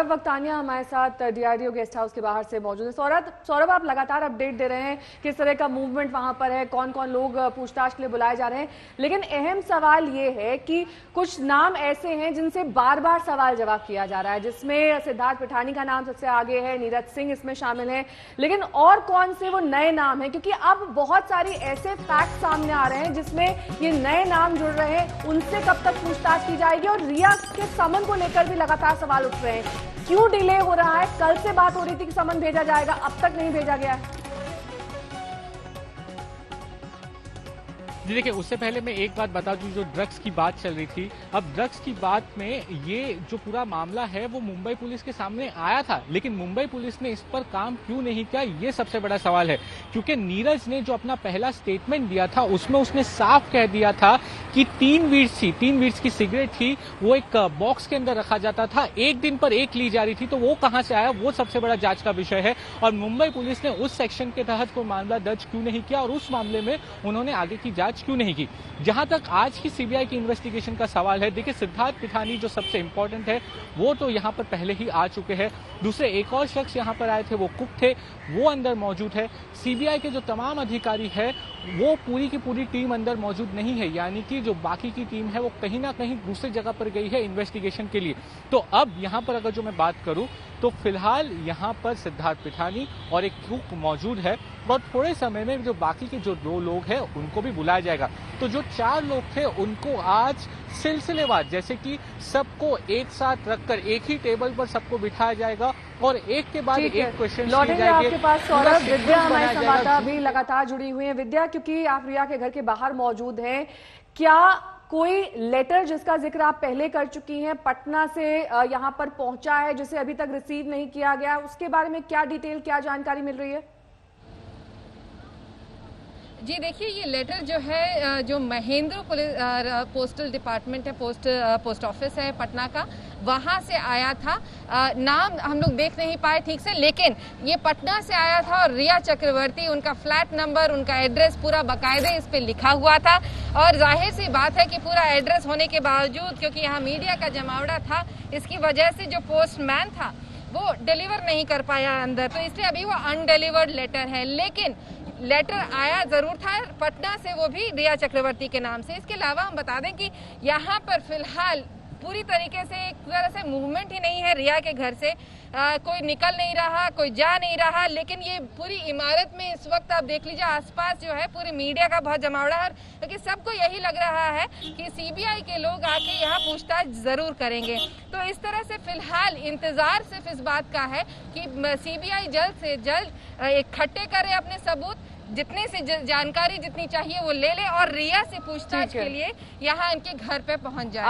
सौरभ वक्तानिया हमारे साथ DRDO guest house के बाहर से मौजूद है। सौरभ, आप लगातार अपडेट दे रहे हैं किस तरह का मूवमेंट वहां पर है, कौन कौन लोग पूछताछ के लिए बुलाए जा रहे हैं, लेकिन अहम सवाल ये है कि कुछ नाम ऐसे हैं जिनसे बार बार सवाल जवाब किया जा रहा है, जिसमें सिद्धार्थ पिठानी का नाम सबसे आगे है, नीरज सिंह इसमें शामिल है, लेकिन और कौन से वो नए नाम है, क्योंकि अब बहुत सारी ऐसे फैक्ट सामने आ रहे हैं जिसमें ये नए नाम जुड़ रहे हैं, उनसे कब तक पूछताछ की जाएगी और रिया के समन को लेकर भी लगातार सवाल उठ रहे हैं। क्यों डिले हो रहा है? कल से बात हो रही थी कि समन भेजा जाएगा, अब तक नहीं भेजा गया है। जी देखिए, उससे पहले मैं एक बात बता दूं, जो ड्रग्स की बात चल रही थी, अब ड्रग्स की बात में ये जो पूरा मामला है वो मुंबई पुलिस के सामने आया था, लेकिन मुंबई पुलिस ने इस पर काम क्यों नहीं किया, ये सबसे बड़ा सवाल है। क्योंकि नीरज ने जो अपना पहला स्टेटमेंट दिया था उसमें उसने साफ कह दिया था कि 3 वीड्स की सिगरेट थी, वो एक बॉक्स के अंदर रखा जाता था, एक दिन पर एक ली जा रही थी, तो वो कहां से आया, वो सबसे बड़ा जांच का विषय है। और मुंबई पुलिस ने उस सेक्शन के तहत कोई मामला दर्ज क्यों नहीं किया और उस मामले में उन्होंने आगे की जांच क्यों नहीं की। जहां तक आज की सीबीआई की इन्वेस्टिगेशन का सवाल है, देखिए सिद्धार्थ पिठानी जो सबसे इंपॉर्टेंट है वो तो यहां पर पहले ही आ चुके हैं, दूसरे एक और शख्स यहां पर आए थे, वो कुक थे, वो अंदर मौजूद है। सीबीआई के जो तमाम अधिकारी है वो पूरी की पूरी टीम अंदर मौजूद नहीं है, यानी कि जो बाकी की टीम है वो कहीं ना कहीं दूसरी जगह पर गई है इन्वेस्टिगेशन के लिए। तो अब यहां पर अगर जो मैं बात करूं तो फिलहाल यहां पर सिद्धार्थ पिठानी और एक कुक मौजूद है और थोड़े समय में जो बाकी के जो 2 लोग हैं उनको भी बुलाया जाएगा। तो जो 4 लोग थे उनको आज सिलसिलेवार, जैसे कि सबको एक साथ रखकर एक ही टेबल पर सबको बिठाया जाएगा और एक के बाद एक क्वेश्चन लौटेंगे आपके पास। सौरभ, विद्या हमारे संवाददाता भी लगातार जुड़ी हुई है। विद्या, क्योंकि आप रिया के घर के बाहर मौजूद हैं, क्या कोई लेटर जिसका जिक्र आप पहले कर चुकी हैं पटना से यहां पर पहुंचा है जिसे अभी तक रिसीव नहीं किया गया, उसके बारे में क्या डिटेल, क्या जानकारी मिल रही है? जी देखिए, ये लेटर जो है जो महेंद्र पोस्टल डिपार्टमेंट है, पोस्ट ऑफिस है पटना का, वहां से आया था। नाम हम लोग देख नहीं पाए ठीक से, लेकिन ये पटना से आया था और रिया चक्रवर्ती, उनका फ्लैट नंबर, उनका एड्रेस पूरा बाकायदे इस पे लिखा हुआ था। और जाहिर सी बात है कि पूरा एड्रेस होने के बावजूद, क्योंकि यहाँ मीडिया का जमावड़ा था, इसकी वजह से जो पोस्टमैन था वो डिलीवर नहीं कर पाया अंदर, तो इसलिए अभी वो अनडिलीवर्ड लेटर है। लेकिन लेटर आया जरूर था पटना से, वो भी रिया चक्रवर्ती के नाम से। इसके अलावा हम बता दें कि यहाँ पर फिलहाल पूरी तरीके से एक तरह से मूवमेंट ही नहीं है रिया के घर से, कोई निकल नहीं रहा, कोई जा नहीं रहा, लेकिन ये पूरी इमारत में इस वक्त आप देख लीजिए आसपास जो है पूरी मीडिया का बहुत जमावड़ा है, क्योंकि सबको यही लग रहा है कि सीबीआई के लोग आके यहाँ पूछताछ जरूर करेंगे। तो इस तरह से फिलहाल इंतजार सिर्फ इस बात का है कि सीबीआई जल्द से जल्द इकट्ठे करे अपने सबूत, जितने से जानकारी जितनी चाहिए वो ले ले और रिया से पूछताछ के लिए यहाँ इनके घर पे पहुंच जाए।